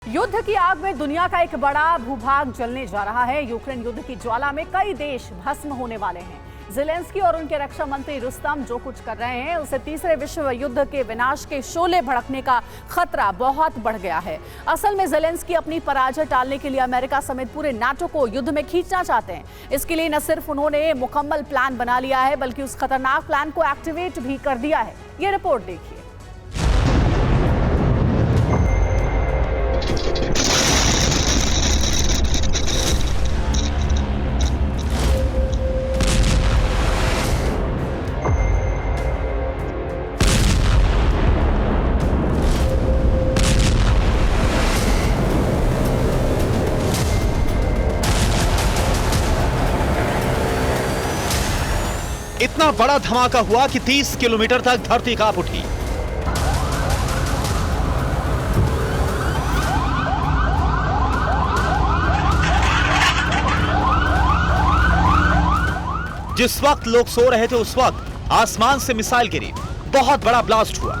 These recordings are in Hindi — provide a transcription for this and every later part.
युद्ध की आग में दुनिया का एक बड़ा भूभाग जलने जा रहा है। यूक्रेन युद्ध की ज्वाला में कई देश भस्म होने वाले हैं। ज़ेलेंस्की और उनके रक्षा मंत्री रुस्तम जो कुछ कर रहे हैं उसे तीसरे विश्व युद्ध के विनाश के शोले भड़कने का खतरा बहुत बढ़ गया है। असल में ज़ेलेंस्की अपनी पराजय टालने के लिए अमेरिका समेत पूरे नाटो को युद्ध में खींचना चाहते हैं। इसके लिए न सिर्फ उन्होंने मुकम्मल प्लान बना लिया है बल्कि उस खतरनाक प्लान को एक्टिवेट भी कर दिया है। ये रिपोर्ट देखिए। इतना बड़ा धमाका हुआ कि 30 किलोमीटर तक धरती कांप उठी। जिस वक्त लोग सो रहे थे उस वक्त आसमान से मिसाइल गिरी, बहुत बड़ा ब्लास्ट हुआ।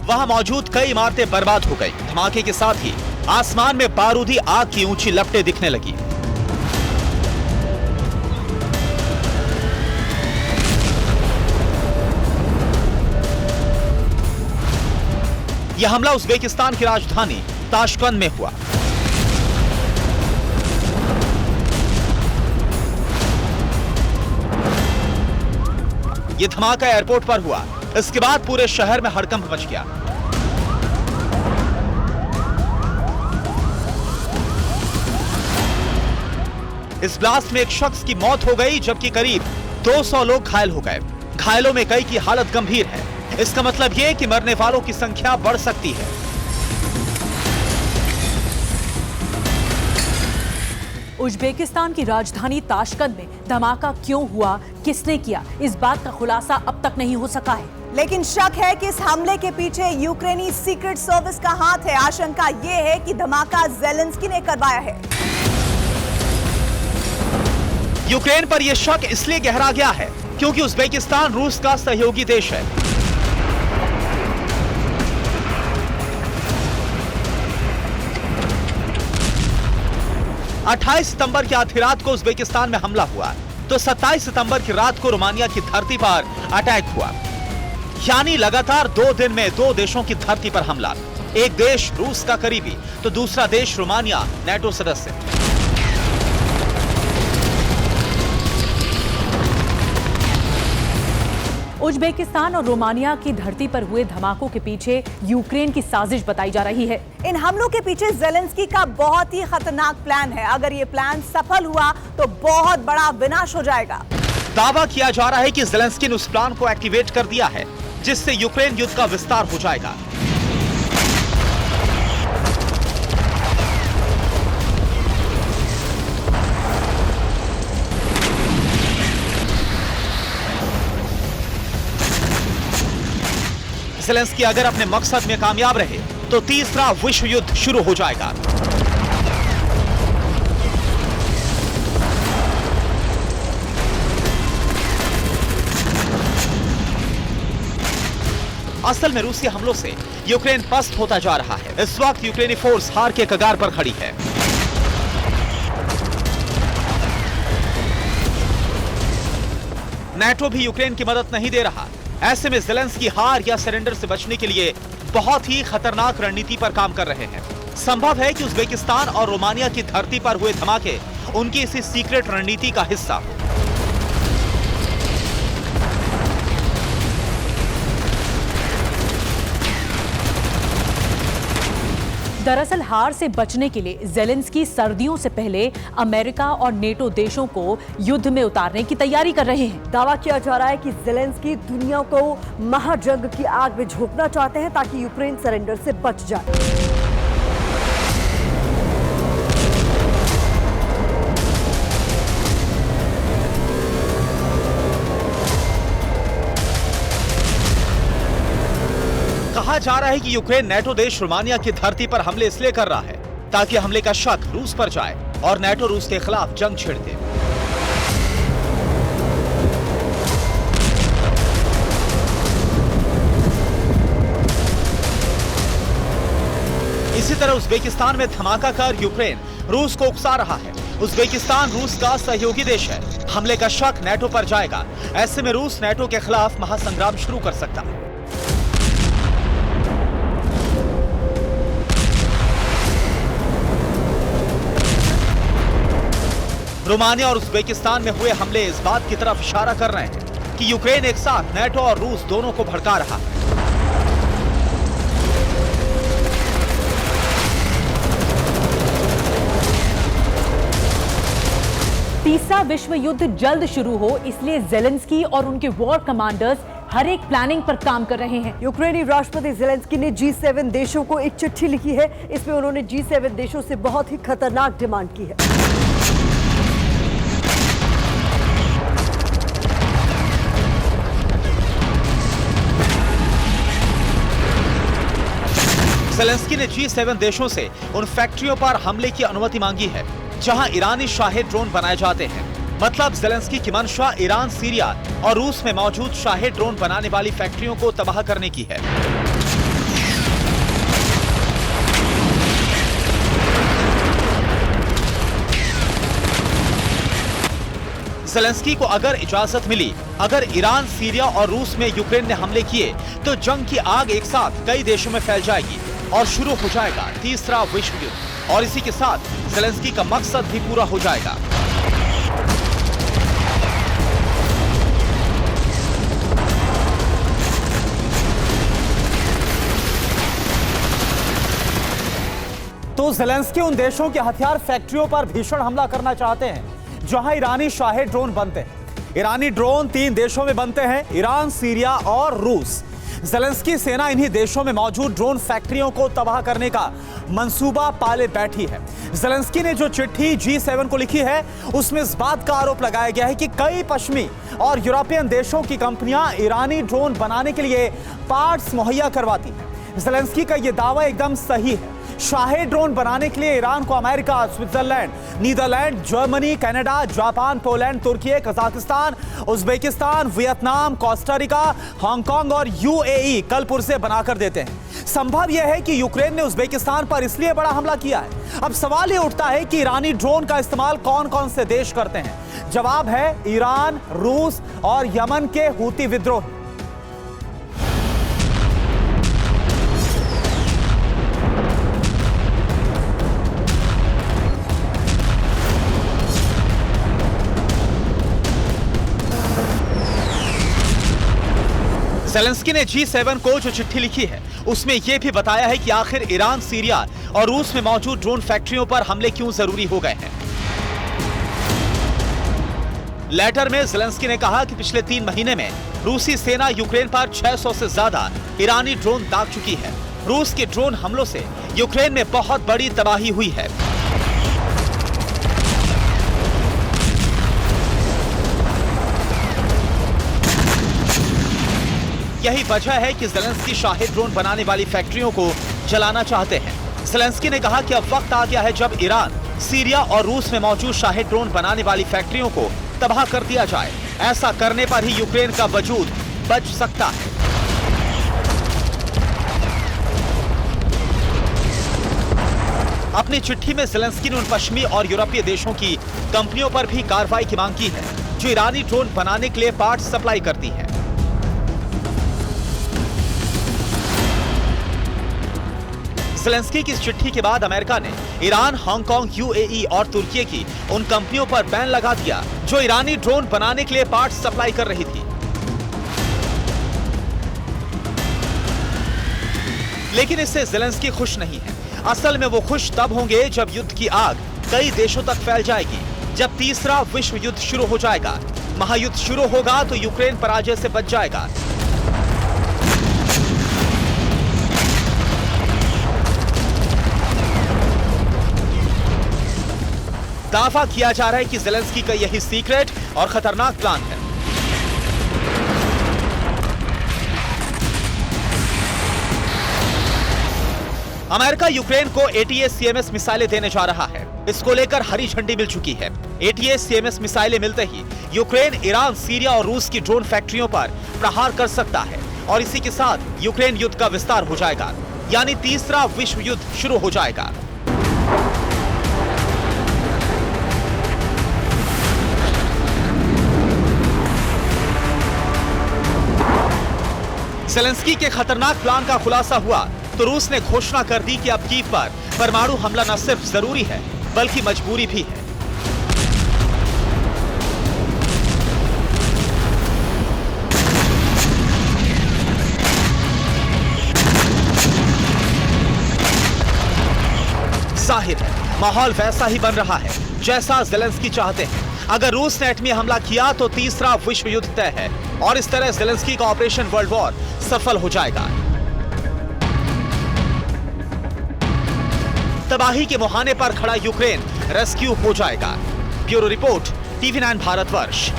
वहां मौजूद कई इमारतें बर्बाद हो गई। धमाके के साथ ही आसमान में बारूदी आग की ऊंची लपटें दिखने लगी। यह हमला उज़्बेकिस्तान की राजधानी ताशकंद में हुआ। यह धमाका एयरपोर्ट पर हुआ। इसके बाद पूरे शहर में हड़कंप मच गया। इस ब्लास्ट में एक शख्स की मौत हो गई जबकि करीब 200 लोग घायल हो गए। घायलों में कई की हालत गंभीर है। इसका मतलब यह कि मरने वालों की संख्या बढ़ सकती है। उज़्बेकिस्तान की राजधानी ताशकंद में धमाका क्यों हुआ, किसने किया, इस बात का खुलासा अब तक नहीं हो सका है। लेकिन शक है कि इस हमले के पीछे यूक्रेनी सीक्रेट सर्विस का हाथ है। आशंका ये है कि धमाका ज़ेलेंस्की ने करवाया है। यूक्रेन पर यह शक इसलिए गहरा गया है क्योंकि उज़्बेकिस्तान रूस का सहयोगी देश है। अट्ठाईस सितंबर की आधी रात को उज़्बेकिस्तान में हमला हुआ तो 27 सितंबर की रात को रोमानिया की धरती पर अटैक हुआ। यानी लगातार 2 दिन में 2 देशों की धरती पर हमला। एक देश रूस का करीबी तो दूसरा देश रोमानिया, नाटो सदस्य। उज़्बेकिस्तान और रोमानिया की धरती पर हुए धमाकों के पीछे यूक्रेन की साजिश बताई जा रही है। इन हमलों के पीछे ज़ेलेंस्की का बहुत ही खतरनाक प्लान है। अगर ये प्लान सफल हुआ तो बहुत बड़ा विनाश हो जाएगा। दावा किया जा रहा है कि ज़ेलेंस्की ने उस प्लान को एक्टिवेट कर दिया है जिससे यूक्रेन युद्ध का विस्तार हो जाएगा। ज़ेलेंस्की अगर अपने मकसद में कामयाब रहे तो तीसरा विश्व युद्ध शुरू हो जाएगा। असल में रूसी हमलों से यूक्रेन पस्त होता जा रहा है। इस वक्त यूक्रेनी फोर्स हार के कगार पर खड़ी है। नाटो भी यूक्रेन की मदद नहीं दे रहा। ऐसे में ज़ेलेंस्की हार या सरेंडर से बचने के लिए बहुत ही खतरनाक रणनीति पर काम कर रहे हैं। संभव है कि उज़्बेकिस्तान और रोमानिया की धरती पर हुए धमाके उनकी इसी सीक्रेट रणनीति का हिस्सा हो। दरअसल हार से बचने के लिए ज़ेलेंस्की सर्दियों से पहले अमेरिका और नेटो देशों को युद्ध में उतारने की तैयारी कर रहे हैं। दावा किया जा रहा है कि ज़ेलेंस्की दुनिया को महाजंग की आग में झोंकना चाहते हैं ताकि यूक्रेन सरेंडर से बच जाए। कहा जा रहा है कि यूक्रेन नाटो देश रोमानिया की धरती पर हमले इसलिए कर रहा है ताकि हमले का शक रूस पर जाए और नाटो रूस के खिलाफ जंग छेड़ दे। तरह उज्बेकिस्तान में धमाका कर यूक्रेन रूस को उकसा रहा है। उज्बेकिस्तान रूस का सहयोगी देश है। हमले का शक नेटो पर जाएगा। ऐसे में रूस नेटो के खिलाफ महासंग्राम शुरू कर सकता है। रोमानिया और उज्बेकिस्तान में हुए हमले इस बात की तरफ इशारा कर रहे हैं कि यूक्रेन एक साथ नेटो और रूस दोनों को भड़का रहा है। तीसरा विश्व युद्ध जल्द शुरू हो, इसलिए ज़ेलेंस्की और उनके वॉर कमांडर्स हर एक प्लानिंग पर काम कर रहे हैं। यूक्रेनी राष्ट्रपति ज़ेलेंस्की ने G7 देशों को एक चिट्ठी लिखी है। इसमें उन्होंने G7 देशों से बहुत ही खतरनाक डिमांड की है। ज़ेलेंस्की ने G7 देशों से उन फैक्ट्रियों पर हमले की अनुमति मांगी है जहां ईरानी शाहेद ड्रोन बनाए जाते हैं। मतलब ज़ेलेंस्की की मंशा ईरान, सीरिया और रूस में मौजूद शाहेद ड्रोन बनाने वाली फैक्ट्रियों को तबाह करने की है। ज़ेलेंस्की को अगर इजाजत मिली, अगर ईरान, सीरिया और रूस में यूक्रेन ने हमले किए तो जंग की आग एक साथ कई देशों में फैल जाएगी और शुरू हो जाएगा तीसरा विश्व युद्ध। और इसी के साथ ज़ेलेंस्की का मकसद भी पूरा हो जाएगा। तो ज़ेलेंस्की उन देशों के हथियार फैक्ट्रियों पर भीषण हमला करना चाहते हैं जहां ईरानी शाहेद ड्रोन बनते हैं। ईरानी ड्रोन 3 देशों में बनते हैं, ईरान, सीरिया और रूस। ज़ेलेंस्की सेना इन्हीं देशों में मौजूद ड्रोन फैक्ट्रियों को तबाह करने का मंसूबा पाले बैठी है। ज़ेलेंस्की ने जो चिट्ठी G7 को लिखी है उसमें इस बात का आरोप लगाया गया है कि कई पश्चिमी और यूरोपियन देशों की कंपनियां ईरानी ड्रोन बनाने के लिए पार्ट्स मुहैया करवाती हैं। ज़ेलेंस्की का यह दावा एकदम सही है। शाहेद ड्रोन बनाने के लिए ईरान को America, Switzerland, Netherland, Germany, Canada, Japan, Poland, तुर्की, Kazakhstan, Uzbekistan, Vietnam, Costa Rica, Hong Kong और UAE कल पुर्जे बनाकर देते हैं। संभव यह है कि यूक्रेन ने उज्बेकिस्तान पर इसलिए बड़ा हमला किया है। अब सवाल यह उठता है कि ईरानी ड्रोन का इस्तेमाल कौन कौन से देश करते हैं। जवाब है ईरान, रूस और यमन के हूती विद्रोही। ज़ेलेंस्की ने G7 को जो चिट्ठी लिखी है उसमें यह भी बताया है कि आखिर ईरान, सीरिया और रूस में मौजूद ड्रोन फैक्ट्रियों पर हमले क्यों जरूरी हो गए हैं। लेटर में ज़ेलेंस्की ने कहा कि पिछले 3 महीने में रूसी सेना यूक्रेन पर 600 से ज्यादा ईरानी ड्रोन दाग चुकी है। रूस के ड्रोन हमलों से यूक्रेन में बहुत बड़ी तबाही हुई है। यही वजह है कि ज़ेलेंस्की शाहेद ड्रोन बनाने वाली फैक्ट्रियों को जलाना चाहते हैं। ज़ेलेंस्की ने कहा कि अब वक्त आ गया है जब ईरान, सीरिया और रूस में मौजूद शाहेद ड्रोन बनाने वाली फैक्ट्रियों को तबाह कर दिया जाए। ऐसा करने पर ही यूक्रेन का वजूद बच सकता है। अपनी चिट्ठी में ज़ेलेंस्की ने उन पश्चिमी और यूरोपीय देशों की कंपनियों पर भी कार्रवाई की मांग की है जो ईरानी ड्रोन बनाने के लिए पार्ट्स सप्लाई करती हैं। ज़ेलेंस्की की इस चिट्ठी के बाद अमेरिका ने ईरान, हांगकांग, UAE और तुर्की की उन कंपनियों पर बैन लगा दिया जो ईरानी ड्रोन बनाने के लिए पार्ट्स सप्लाई कर रही थी। लेकिन इससे ज़ेलेंस्की खुश नहीं है। असल में वो खुश तब होंगे जब युद्ध की आग कई देशों तक फैल जाएगी, जब तीसरा विश्व युद्ध शुरू हो जाएगा। महायुद्ध शुरू होगा तो यूक्रेन पराजय से बच जाएगा। दावा किया जा रहा है कि ज़ेलेंस्की का यही सीक्रेट और खतरनाक प्लान है। अमेरिका यूक्रेन को ATACMS मिसाइलें देने जा रहा है। इसको लेकर हरी झंडी मिल चुकी है। ATACMS मिसाइलें मिलते ही यूक्रेन, ईरान, सीरिया और रूस की ड्रोन फैक्ट्रियों पर प्रहार कर सकता है और इसी के साथ यूक्रेन युद्ध का विस्तार हो जाएगा। यानी तीसरा विश्व युद्ध शुरू हो जाएगा। ज़ेलेंस्की के खतरनाक प्लान का खुलासा हुआ तो रूस ने घोषणा कर दी कि अब कीव पर परमाणु हमला न सिर्फ जरूरी है बल्कि मजबूरी भी है। जाहिर है माहौल वैसा ही बन रहा है जैसा ज़ेलेंस्की चाहते हैं। अगर रूस ने एटमी हमला किया तो तीसरा विश्व युद्ध तय है और इस तरह ज़ेलेंस्की का ऑपरेशन वर्ल्ड वॉर सफल हो जाएगा। तबाही के मुहाने पर खड़ा यूक्रेन रेस्क्यू हो जाएगा। Bureau report, TV9 Bharatvarsh.